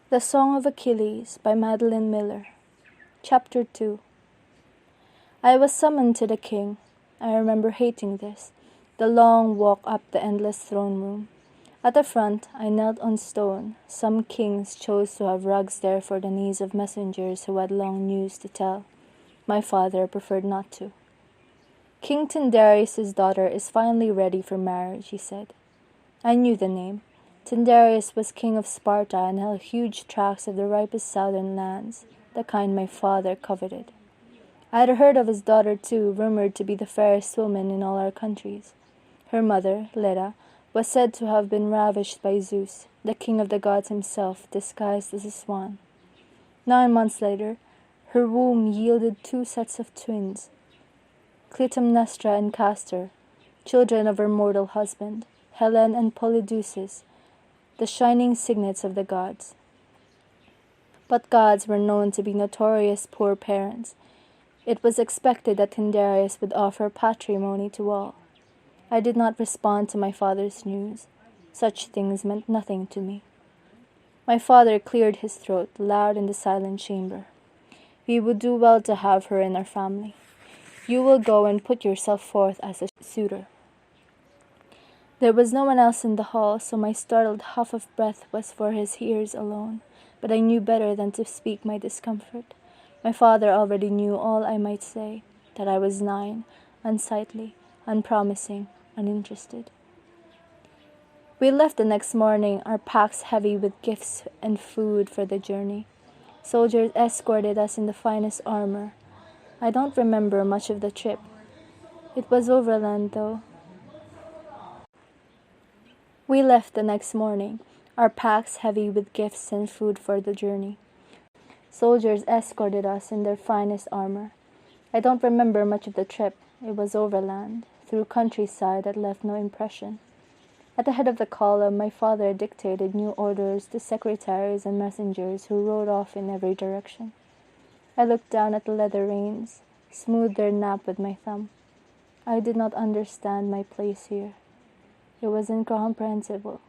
The Song of Achilles by Madeline Miller. Chapter 2. I was summoned to the king. I remember hating this, the long walk up the endless throne room. At the front, I knelt on stone. Some kings chose to have rugs there for the knees of messengers who had long news to tell. My father preferred not to. King Tyndareus' daughter is finally ready for marriage, he said. I knew the name. Tyndareus was king of Sparta and held huge tracts of the ripest southern lands, the kind my father coveted. I had heard of his daughter too, rumored to be the fairest woman in all our countries. Her mother, Leda, was said to have been ravished by Zeus, the king of the gods himself, disguised as a swan. 9 months later, her womb yielded 2 sets of twins, Clytemnestra and Castor, children of her mortal husband, Helen and Polydeuces, the shining signets of the gods. But gods were known to be notorious poor parents. It was expected that Tyndareus would offer patrimony to all. I did not respond to my father's news. Such things meant nothing to me. My father cleared his throat, loud in the silent chamber. We would do well to have her in our family. You will go and put yourself forth as a suitor. There was no one else in the hall, so my startled huff of breath was for his ears alone, but I knew better than to speak my discomfort. My father already knew all I might say, that I was 9, unsightly, unpromising, uninterested. We left the next morning, our packs heavy with gifts and food for the journey. Soldiers escorted us in the finest armor. I don't remember much of the trip. It was overland, though. We left the next morning, our packs heavy with gifts and food for the journey. Soldiers escorted us in their finest armor. I don't remember much of the trip. It was overland, through countryside that left no impression. At the head of the column, my father dictated new orders to secretaries and messengers who rode off in every direction. I looked down at the leather reins, smoothed their nap with my thumb. I did not understand my place here. It was incomprehensible,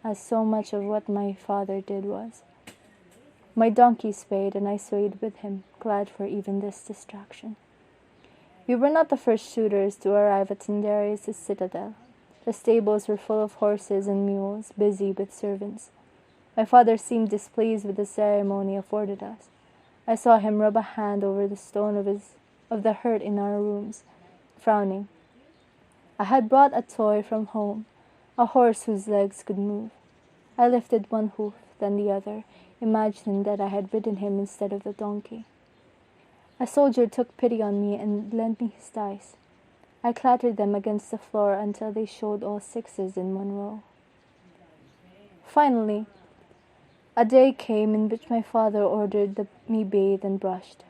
as so much of what my father did was. My donkey swayed, and I swayed with him, glad for even this distraction. We were not the first suitors to arrive at Tyndareus' citadel. The stables were full of horses and mules, busy with servants. My father seemed displeased with the ceremony afforded us. I saw him rub a hand over the stone of the hearth in our rooms, frowning. I had brought a toy from home, a horse whose legs could move. I lifted one hoof, then the other, imagining that I had ridden him instead of the donkey. A soldier took pity on me and lent me his dice. I clattered them against the floor until they showed all 6s in one row. Finally, a day came in which my father ordered me bathed and brushed.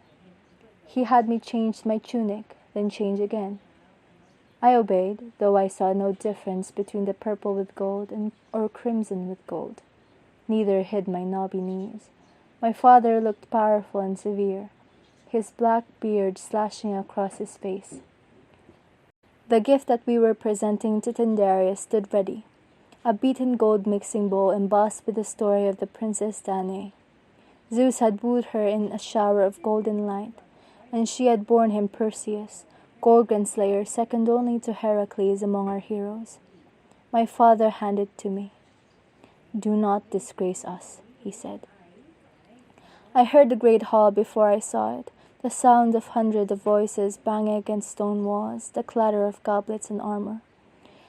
He had me change my tunic, then change again. I obeyed, though I saw no difference between the purple with gold or crimson with gold. Neither hid my knobby knees. My father looked powerful and severe, his black beard slashing across his face. The gift that we were presenting to Tyndareus stood ready, a beaten gold mixing bowl embossed with the story of the Princess Danae. Zeus had wooed her in a shower of golden light, and she had borne him Perseus, Gorgon slayer second only to Heracles among our heroes. My father handed it to me. "Do not disgrace us," he said. I heard the great hall before I saw it, the sound of hundreds of voices banging against stone walls, the clatter of goblets and armor.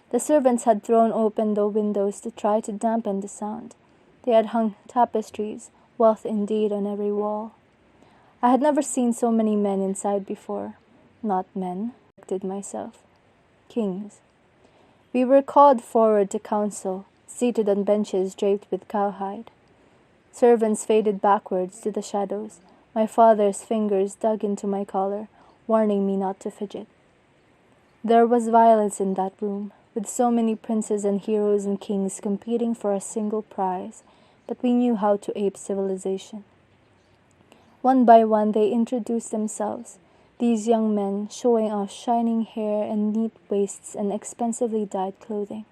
The servants had thrown open the windows to try to dampen the sound. They had hung tapestries, wealth indeed, on every wall. I had never seen so many men inside before. Not men, I corrected myself. Kings. We were called forward to council, seated on benches draped with cowhide. Servants faded backwards to the shadows. My father's fingers dug into my collar, warning me not to fidget. There was violence in that room, with so many princes and heroes and kings competing for a single prize, but we knew how to ape civilization. One by one they introduced themselves, these young men showing off shining hair and neat waists and expensively dyed clothing.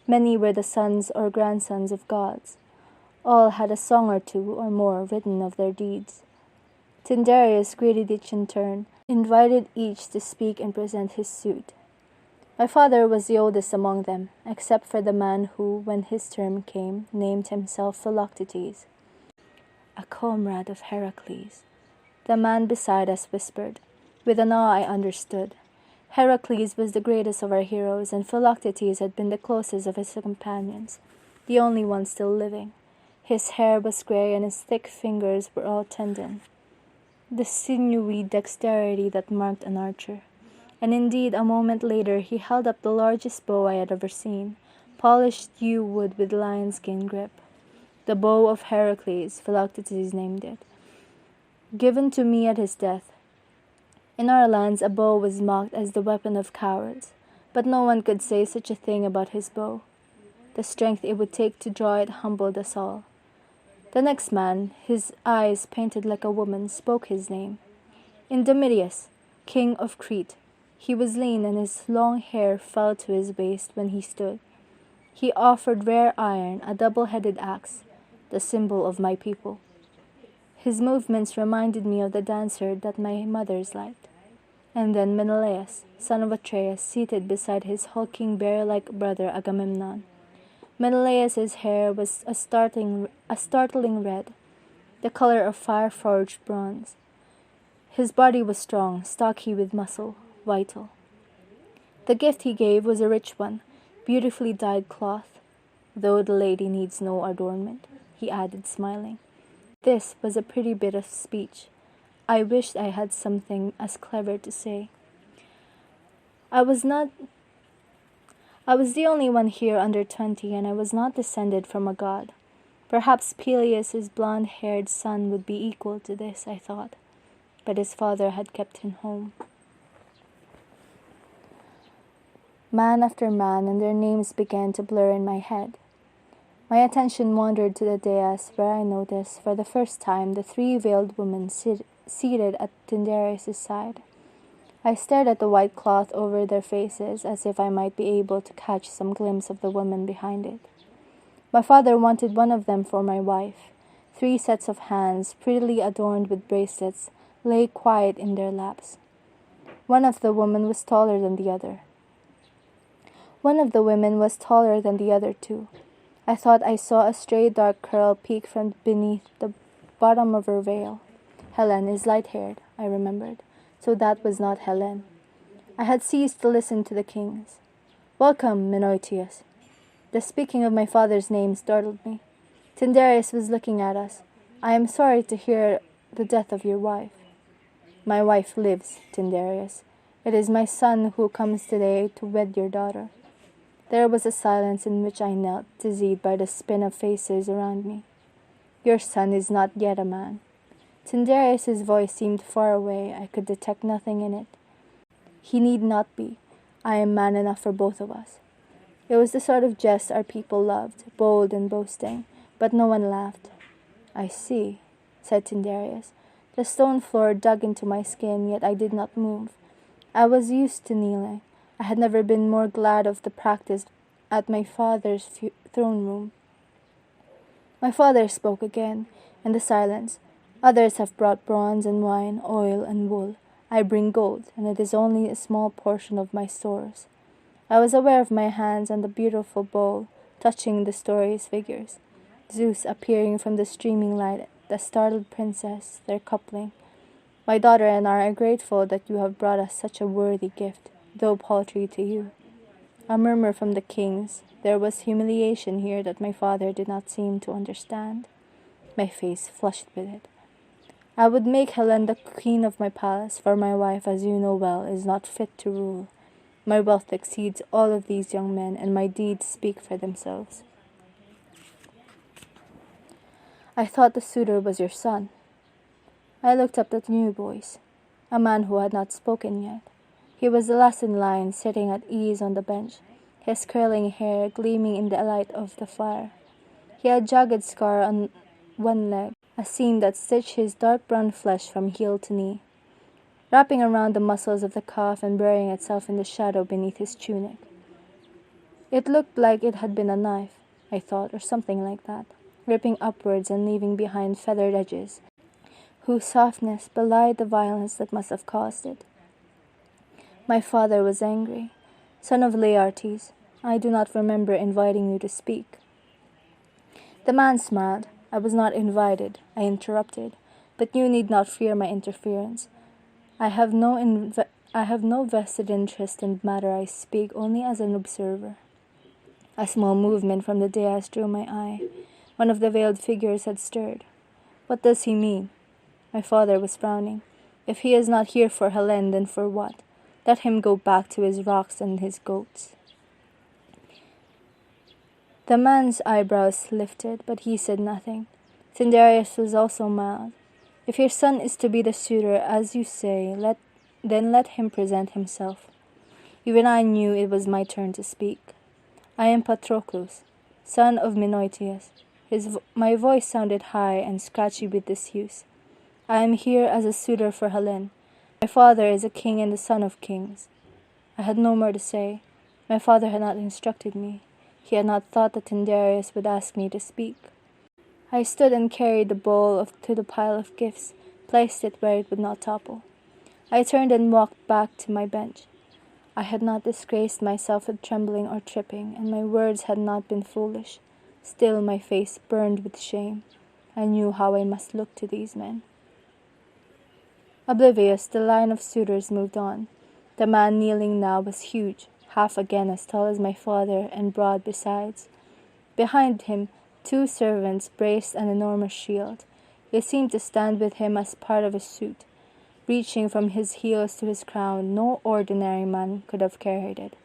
Many were the sons or grandsons of gods. All had a song or two or more written of their deeds. Tyndareus greeted each in turn, invited each to speak and present his suit. My father was the oldest among them, except for the man who, when his term came, named himself Philoctetes, a comrade of Heracles. The man beside us whispered. With an awe I understood. Heracles was the greatest of our heroes, and Philoctetes had been the closest of his companions, the only one still living. His hair was grey, and his thick fingers were all tendon, the sinewy dexterity that marked an archer. And indeed, a moment later he held up the largest bow I had ever seen, polished yew wood with lion-skin grip. The bow of Heracles, Philoctetes named it, given to me at his death. In our lands a bow was mocked as the weapon of cowards, but no one could say such a thing about his bow. The strength it would take to draw it humbled us all. The next man, his eyes painted like a woman, spoke his name. Indomidius, king of Crete. He was lean, and his long hair fell to his waist when he stood. He offered rare iron, a double-headed axe, the symbol of my people. His movements reminded me of the dancer that my mothers liked. And then Menelaus, son of Atreus, seated beside his hulking bear-like brother Agamemnon. Menelaus's hair was a startling red, the color of fire-forged bronze. His body was strong, stocky with muscle, vital. The gift he gave was a rich one, beautifully dyed cloth, though the lady needs no adornment, he added, smiling. This was a pretty bit of speech. I wished I had something as clever to say. I was the only one here under 20, and I was not descended from a god. Perhaps Peleus's blonde-haired son would be equal to this, I thought, but his father had kept him home. Man after man, and their names began to blur in my head. My attention wandered to the dais, where I noticed, for the first time, the three veiled women seated at Tyndareus' side. I stared at the white cloth over their faces, as if I might be able to catch some glimpse of the woman behind it. My father wanted one of them for my wife. 3 sets of hands, prettily adorned with bracelets, lay quiet in their laps. One of the women was taller than the other. One of the women was taller than the other two. I thought I saw a stray dark curl peek from beneath the bottom of her veil. Helen is light-haired, I remembered, so that was not Helen. I had ceased to listen to the kings. Welcome, Menoetius. The speaking of my father's name startled me. Tyndareus was looking at us. I am sorry to hear the death of your wife. My wife lives, Tyndareus. It is my son who comes today to wed your daughter. There was a silence in which I knelt, dizzied by the spin of faces around me. Your son is not yet a man. Tyndareus' voice seemed far away. I could detect nothing in it. He need not be. I am man enough for both of us. It was the sort of jest our people loved, bold and boasting, but no one laughed. I see, said Tyndareus. The stone floor dug into my skin, yet I did not move. I was used to kneeling. I had never been more glad of the practice at my father's throne room. My father spoke again, in the silence. Others have brought bronze and wine, oil and wool. I bring gold, and it is only a small portion of my stores. I was aware of my hands and the beautiful bowl, touching the story's figures. Zeus appearing from the streaming light, the startled princess, their coupling. My daughter and I are grateful that you have brought us such a worthy gift, though paltry to you. A murmur from the kings. There was humiliation here that my father did not seem to understand. My face flushed with it. I would make Helen the queen of my palace, for my wife, as you know well, is not fit to rule. My wealth exceeds all of these young men, and my deeds speak for themselves. I thought the suitor was your son. I looked up at the new voice, a man who had not spoken yet. He was the last in line, sitting at ease on the bench, his curling hair gleaming in the light of the fire. He had a jagged scar on one leg, a seam that stitched his dark brown flesh from heel to knee, wrapping around the muscles of the calf and burying itself in the shadow beneath his tunic. It looked like it had been a knife, I thought, or something like that. ripping upwards and leaving behind feathered edges, whose softness belied the violence that must have caused it. My father was angry. Son of Laertes, I do not remember inviting you to speak. The man smiled. I was not invited, I interrupted, but you need not fear my interference. I have no vested interest in the matter. I speak only as an observer. A small movement from the dais drew my eye. One of the veiled figures had stirred. What does he mean? My father was frowning. If he is not here for Helen, then for what? Let him go back to his rocks and his goats. The man's eyebrows lifted, but he said nothing. Tyndareus was also mild. If your son is to be the suitor, as you say, then let him present himself. Even I knew it was my turn to speak. I am Patroclus, son of Menoetius. My voice sounded high and scratchy with disuse. I am here as a suitor for Helen. My father is a king and the son of kings. I had no more to say. My father had not instructed me. He had not thought that Tyndareus would ask me to speak. I stood and carried the bowl to the pile of gifts, placed it where it would not topple. I turned and walked back to my bench. I had not disgraced myself with trembling or tripping, and my words had not been foolish. Still my face burned with shame. I knew how I must look to these men. Oblivious, the line of suitors moved on. The man kneeling now was huge, half again as tall as my father, and broad besides. Behind him, 2 servants braced an enormous shield. They seemed to stand with him as part of a suit. Reaching from his heels to his crown, no ordinary man could have carried it.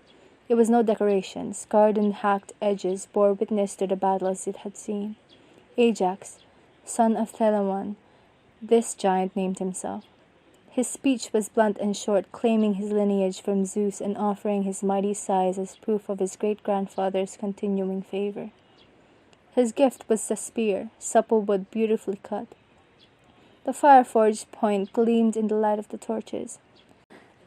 It was no decoration. Scarred and hacked edges bore witness to the battles it had seen. Ajax, son of Telamon, this giant named himself. His speech was blunt and short, claiming his lineage from Zeus and offering his mighty size as proof of his great-grandfather's continuing favor. His gift was a spear, supple wood beautifully cut. The fire-forged point gleamed in the light of the torches.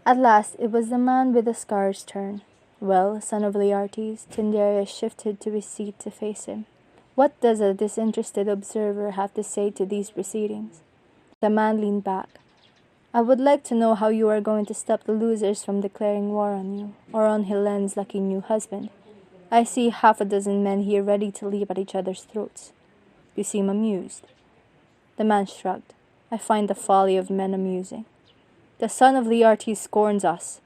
At last it was the man with the scar's turn. Well, son of Laertes, Tyndareus shifted to his seat to face him. What does a disinterested observer have to say to these proceedings? The man leaned back. I would like to know how you are going to stop the losers from declaring war on you, or on Helen's lucky new husband. I see 6 men here ready to leap at each other's throats. You seem amused. The man shrugged. I find the folly of men amusing. The son of Laertes scorns us.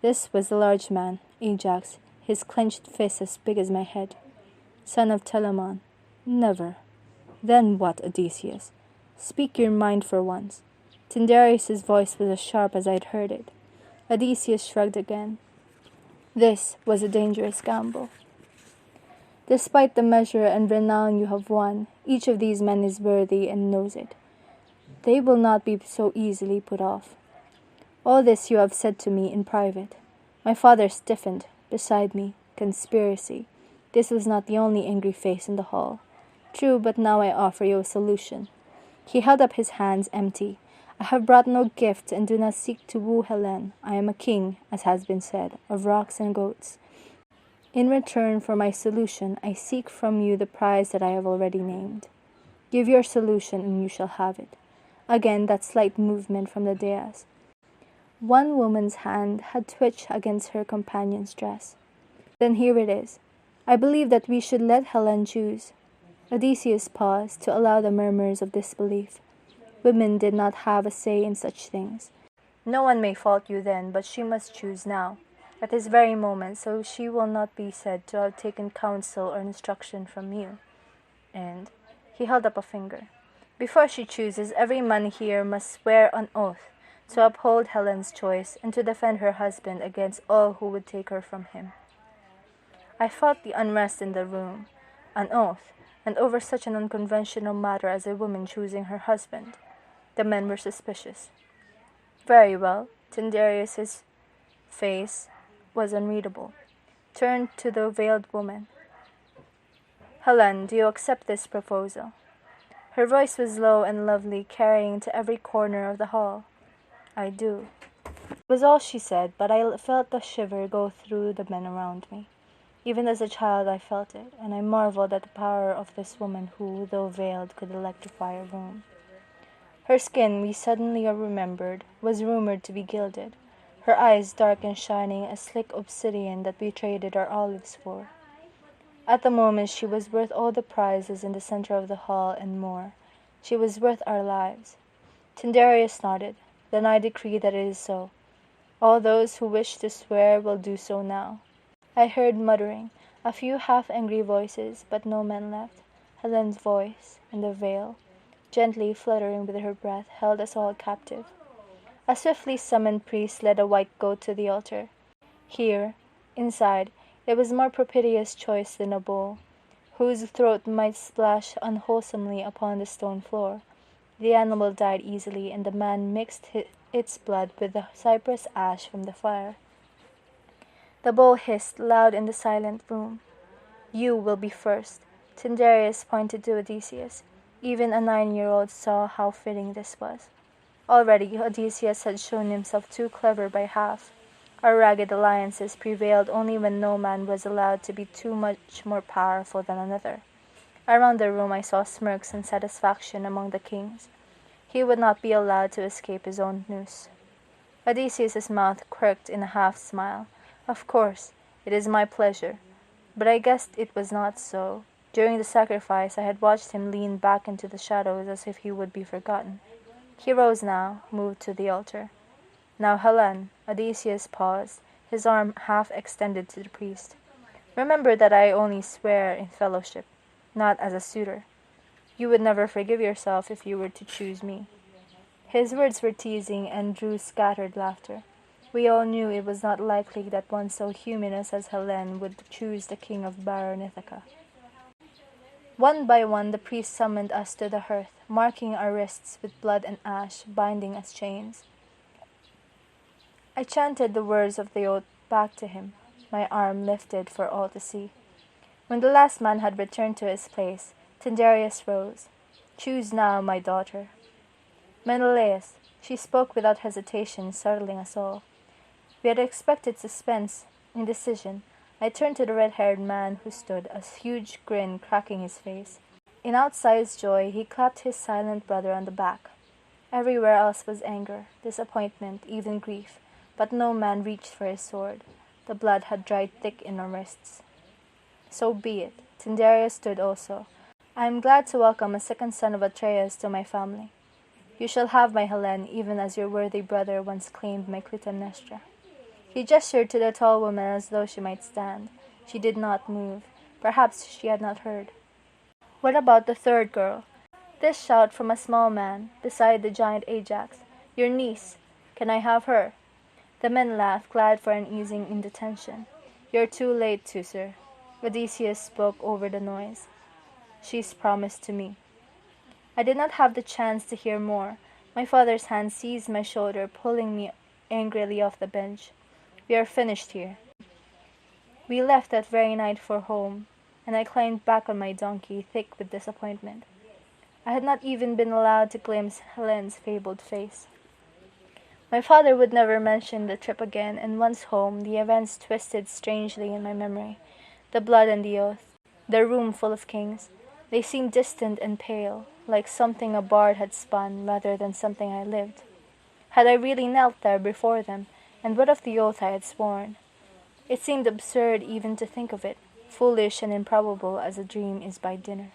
This was the large man, Ajax, his clenched fist as big as my head. Son of Telamon. Never. Then what, Odysseus? Speak your mind for once. Tyndareus' voice was as sharp as I'd heard it. Odysseus shrugged again. This was a dangerous gamble. Despite the measure and renown you have won, each of these men is worthy and knows it. They will not be so easily put off. All this you have said to me in private. My father stiffened. Beside me, conspiracy. This was not the only angry face in the hall. True, but now I offer you a solution. He held up his hands empty. I have brought no gift and do not seek to woo Helen. I am a king, as has been said, of rocks and goats. In return for my solution, I seek from you the prize that I have already named. Give your solution and you shall have it. Again that slight movement from the dais. One woman's hand had twitched against her companion's dress. Then here it is. I believe that we should let Helen choose. Odysseus paused to allow the murmurs of disbelief. Women did not have a say in such things. No one may fault you then, but she must choose now, at this very moment, so she will not be said to have taken counsel or instruction from you. And he held up a finger. Before she chooses, every man here must swear on oath to uphold Helen's choice and to defend her husband against all who would take her from him. I felt the unrest in the room. An oath, and over such an unconventional matter as a woman choosing her husband. The men were suspicious. Very well. Tyndareus' face was unreadable. Turned to the veiled woman. Helen, do you accept this proposal? Her voice was low and lovely, carrying to every corner of the hall. I do. It was all she said, but I felt a shiver go through the men around me. Even as a child I felt it, and I marveled at the power of this woman who, though veiled, could electrify a room. Her skin, we suddenly remembered, was rumored to be gilded, her eyes dark and shining as slick obsidian that we traded our olives for. At the moment she was worth all the prizes in the center of the hall and more. She was worth our lives. Tyndareus nodded. Then I decree that it is so. All those who wish to swear will do so now. I heard muttering, a few half-angry voices, but no men left. Helen's voice, in the veil, gently fluttering with her breath, held us all captive. A swiftly summoned priest led a white goat to the altar. Here, inside, it was more propitious choice than a bull, whose throat might splash unwholesomely upon the stone floor. The animal died easily, and the man mixed its blood with the cypress ash from the fire. The bull hissed loud in the silent room. You will be first. Tyndareus pointed to Odysseus. Even a 9-year-old saw how fitting this was. Already Odysseus had shown himself too clever by half. Our ragged alliances prevailed only when no man was allowed to be too much more powerful than another. Around the room I saw smirks and satisfaction among the kings. He would not be allowed to escape his own noose. Odysseus's mouth quirked in a half-smile. Of course, it is my pleasure. But I guessed it was not so. During the sacrifice I had watched him lean back into the shadows as if he would be forgotten. He rose now, moved to the altar. Now Helen, Odysseus paused, his arm half extended to the priest. Remember that I only swear in fellowship, not as a suitor. You would never forgive yourself if you were to choose me. His words were teasing and drew scattered laughter. We all knew it was not likely that one so humanous as Helen would choose the king of barren Ithaca. One by one the priest summoned us to the hearth, marking our wrists with blood and ash, binding us chains. I chanted the words of the oath back to him, my arm lifted for all to see. When the last man had returned to his place, Tyndareus rose. Choose now, my daughter. Menelaus, she spoke without hesitation, startling us all. We had expected suspense, indecision. I turned to the red-haired man who stood, a huge grin cracking his face. In outsized joy, he clapped his silent brother on the back. Everywhere else was anger, disappointment, even grief, but no man reached for his sword. The blood had dried thick in our wrists. So be it. Tyndareus stood also. I am glad to welcome a second son of Atreus to my family. You shall have my Helen, even as your worthy brother once claimed my Clytemnestra. He gestured to the tall woman as though she might stand. She did not move. Perhaps she had not heard. What about the third girl? This shout from a small man, beside the giant Ajax. Your niece. Can I have her? The men laughed, glad for an easing in the tension. You're too late, Teucer. Odysseus spoke over the noise. She's promised to me. I did not have the chance to hear more. My father's hand seized my shoulder, pulling me angrily off the bench. We are finished here. We left that very night for home, and I climbed back on my donkey, thick with disappointment. I had not even been allowed to glimpse Helen's fabled face. My father would never mention the trip again, and once home, the events twisted strangely in my memory. The blood and the oath, the room full of kings. They seemed distant and pale, like something a bard had spun rather than something I lived. Had I really knelt there before them, and what of the oath I had sworn? It seemed absurd even to think of it, foolish and improbable as a dream is by dinner.